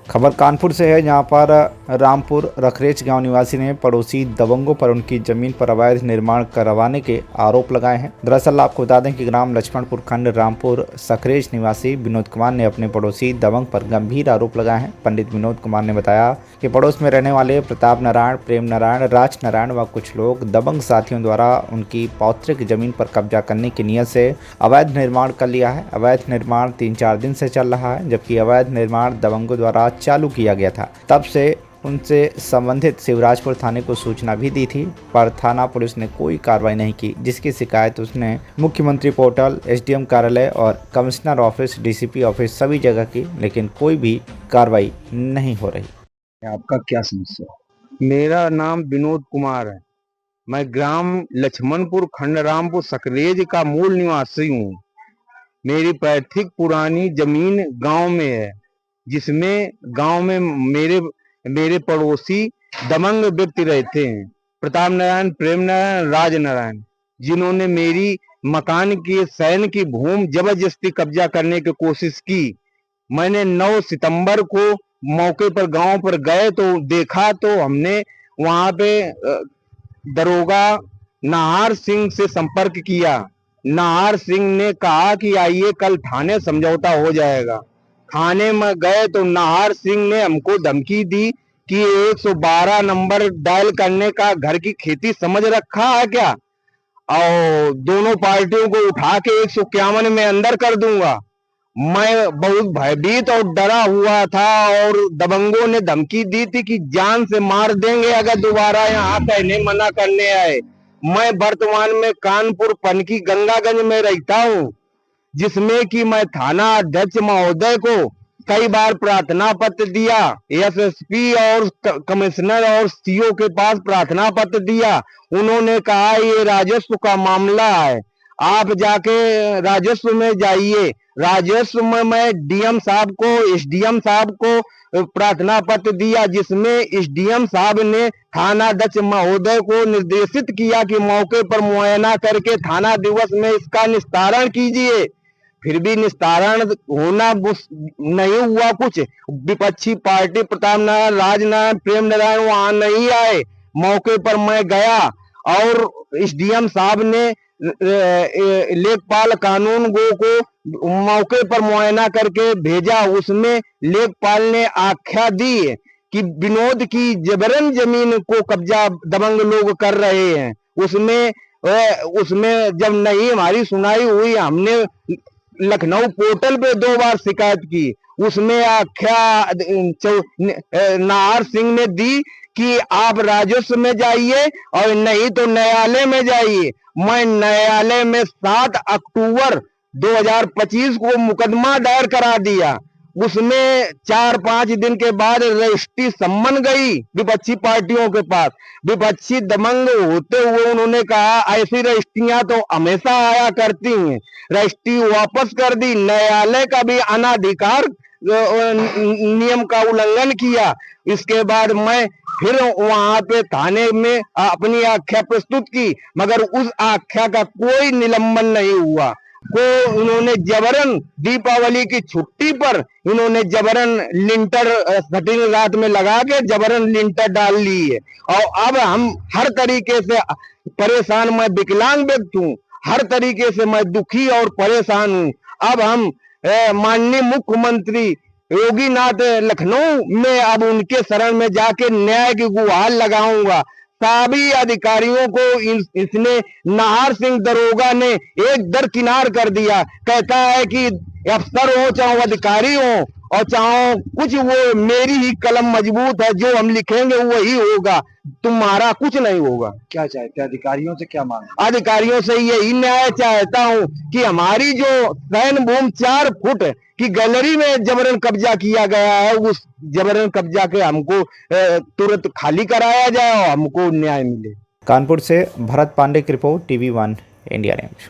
खबर कानपुर से है, जहां पर रामपुर रखरेच गांव निवासी ने पड़ोसी दबंगों पर उनकी जमीन पर अवैध निर्माण करवाने के आरोप लगाए हैं। दरअसल आपको बता दें कि ग्राम लक्ष्मणपुर खंड रामपुर सखरेज निवासी विनोद कुमार ने अपने पड़ोसी दबंग पर गंभीर आरोप लगाए हैं। पंडित विनोद कुमार ने बताया कि पड़ोस में रहने वाले प्रताप नारायण, प्रेम नारायण, राज नारायण व कुछ लोग दबंग साथियों द्वारा उनकी पौत्रिक जमीन पर कब्जा करने की नियत से अवैध निर्माण कर लिया है। अवैध निर्माण 3-4 दिन से चल रहा है, जबकि अवैध निर्माण दबंगों द्वारा चालू किया गया था। तब से उनसे संबंधित शिवराजपुर थाने को सूचना भी दी थी, पर थाना पुलिस ने कोई कार्रवाई नहीं की, जिसकी शिकायत उसने मुख्यमंत्री पोर्टल, एसडीएम कार्यालय और कमिश्नर ऑफिस, डीसीपी ऑफिस सभी जगह की, लेकिन कोई भी कार्रवाई नहीं हो रही। आपका क्या समस्या है? मेरा नाम विनोद कुमार है। मैं ग्राम लक्ष्मणपुर खंड रामपुर सकरेज का मूल निवासी हूँ। मेरी पैतृक पुरानी जमीन गांव में है, जिसमें गांव में मेरे पड़ोसी दबंग व्यक्ति रहते हैं, प्रताप नारायण, प्रेम नारायण, राज नारायण, जिन्होंने मेरी मकान के सैन की भूमि जबरदस्ती कब्जा करने की कोशिश की। मैंने 9 सितंबर को मौके पर गांव पर गए तो देखा, तो हमने वहां पे दरोगा नाहर सिंह से संपर्क किया। नाहर सिंह ने कहा कि आइए कल थाने समझौता हो जाएगा। थाने में गए तो नाहर सिंह ने हमको धमकी दी कि 112 नंबर डायल करने का घर की खेती समझ रखा है क्या, और दोनों पार्टियों को उठा के 151 में अंदर कर दूंगा। मैं बहुत भयभीत और डरा हुआ था, और दबंगों ने धमकी दी थी कि जान से मार देंगे अगर दोबारा यहाँ कहने मना करने आए। मैं वर्तमान में कानपुर पनकी गंगागंज में रहता हूँ, जिसमें कि मैं थाना अध्यक्ष महोदय को कई बार प्रार्थना पत्र दिया, एसएसपी और कमिश्नर और सीओ के पास प्रार्थना पत्र दिया। उन्होंने कहा ये राजस्व का मामला है, आप जाके राजस्व में जाइए। राजस्व में मैं डीएम साहब को, एसडीएम साहब को प्रार्थना पत्र दिया, जिसमें एसडीएम साहब ने थाना अध्यक्ष महोदय को निर्देशित किया कि मौके पर मुआयना करके थाना दिवस में इसका निस्तारण कीजिए। फिर भी निस्तारण होना नहीं हुआ। कुछ विपक्षी पार्टी प्रताप नारायण, राज नारायण, प्रेम नारायण वहां नहीं आए। मौके पर मैं गया और एसडीएम साहब ने लेखपाल कानून गो को मौके पर मुआयना करके भेजा। उसमें लेखपाल ने आख्या दी कि विनोद की जबरन जमीन को कब्जा दबंग लोग कर रहे हैं। उसमें जब नहीं हमारी सुनाई हुई, हमने लखनऊ पोर्टल पे 2 बार शिकायत की। उसमें आख्या नाहर सिंह ने दी कि आप राजस्व में जाइए और नहीं तो न्यायालय में जाइए। मैं न्यायालय में 7 अक्टूबर 2025 को मुकदमा दायर करा दिया। उसमें 4-5 दिन के बाद रजिस्ट्री सम्मन गई विपक्षी पार्टियों के पास। विपक्षी दबंग होते हुए उन्होंने कहा ऐसी रजिस्ट्रियां तो हमेशा आया करती हैं। रजिस्ट्री वापस कर दी। न्यायालय का भी अनाधिकार नियम का उल्लंघन किया। इसके बाद मैं फिर वहां पे थाने में अपनी आख्या प्रस्तुत की, मगर उस आख्या का कोई निलंबन नहीं हुआ। को उन्होंने जबरन दीपावली की छुट्टी पर इन्होंने जबरन लिंटर सटिंग रात में लगा के जबरन लिंटर डाल ली है। और अब हम हर तरीके से परेशान, मैं विकलांग व्यक्ति हूँ, हर तरीके से मैं दुखी और परेशान हूँ। अब हम माननीय मुख्यमंत्री योगी नाथ लखनऊ में अब उनके शरण में जाके न्याय की गुहार लगाऊंगा। सभी अधिकारियों को इसने नाहर सिंह दरोगा ने एक दरकिनार कर दिया। कहता है कि अफसर हो चाहे अधिकारी हो और चाहे कुछ, वो मेरी ही कलम मजबूत है, जो हम लिखेंगे वही होगा, तुम्हारा कुछ नहीं होगा। क्या चाहते हैं अधिकारियों से, क्या मांग? अधिकारियों से यही न्याय चाहता हूँ कि हमारी जो शयन भूमि 4 फुट की गैलरी में जबरन कब्जा किया गया है, उस जबरन कब्जा के हमको तुरंत खाली कराया जाए और हमको न्याय मिले। कानपुर से भरत पांडे की रिपोर्ट, TV1 इंडिया न्यूज।